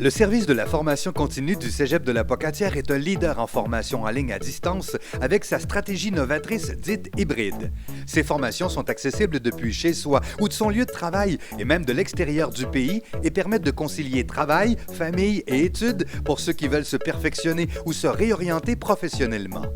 Le service de la formation continue du Cégep de la Pocatière est un leader en formation en ligne à distance avec sa stratégie novatrice dite hybride. Ces formations sont accessibles depuis chez soi ou de son lieu de travail et même de l'extérieur du pays et permettent de concilier travail, famille et études pour ceux qui veulent se perfectionner ou se réorienter professionnellement.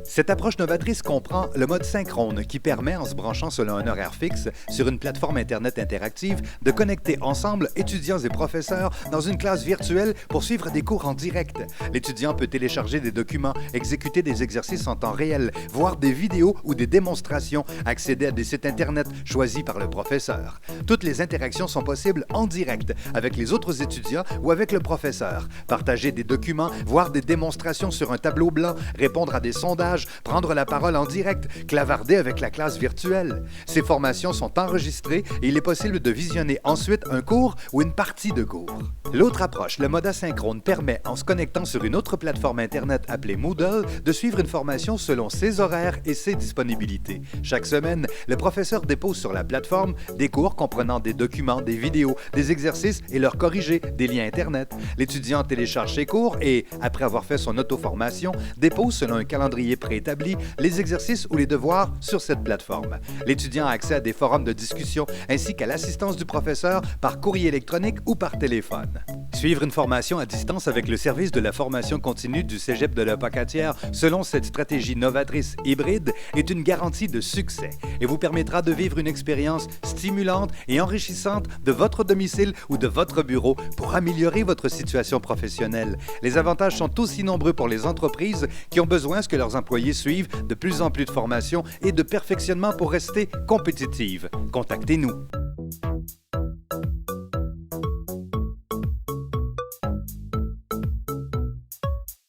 Cette approche novatrice comprend le mode synchrone qui permet, en se branchant selon un horaire fixe sur une plateforme Internet interactive, de connecter ensemble étudiants et professeurs dans une classe virtuelle pour suivre des cours en direct. L'étudiant peut télécharger des documents, exécuter des exercices en temps réel, voir des vidéos ou des démonstrations, accéder à des sites Internet choisis par le professeur. Toutes les interactions sont possibles en direct avec les autres étudiants ou avec le professeur. Partager des documents, voir des démonstrations sur un tableau blanc, répondre à des sondages, prendre la parole en direct, clavarder avec la classe virtuelle. Ces formations sont enregistrées et il est possible de visionner ensuite un cours ou une partie de cours. L'autre approche, le mode asynchrone, permet, en se connectant sur une autre plateforme Internet appelée Moodle, de suivre une formation selon ses horaires et ses disponibilités. Chaque semaine, le professeur dépose sur la plateforme des cours comprenant des documents, des vidéos, des exercices et leur corriger des liens Internet. L'étudiant télécharge ses cours et, après avoir fait son auto-formation, dépose selon un calendrier préétabli les exercices ou les devoirs sur cette plateforme. L'étudiant a accès à des forums de discussion ainsi qu'à l'assistance du professeur par courrier électronique ou par téléphone. Suivre une formation à distance avec le service de la formation continue du Cégep de la Pocatière selon cette stratégie novatrice hybride est une garantie de succès et vous permettra de vivre une expérience stimulante et enrichissante de votre domicile ou de votre bureau pour améliorer votre situation professionnelle. Les avantages sont aussi nombreux pour les entreprises qui ont besoin que leurs employés suivent de plus en plus de formations et de perfectionnement pour rester compétitives. Contactez-nous.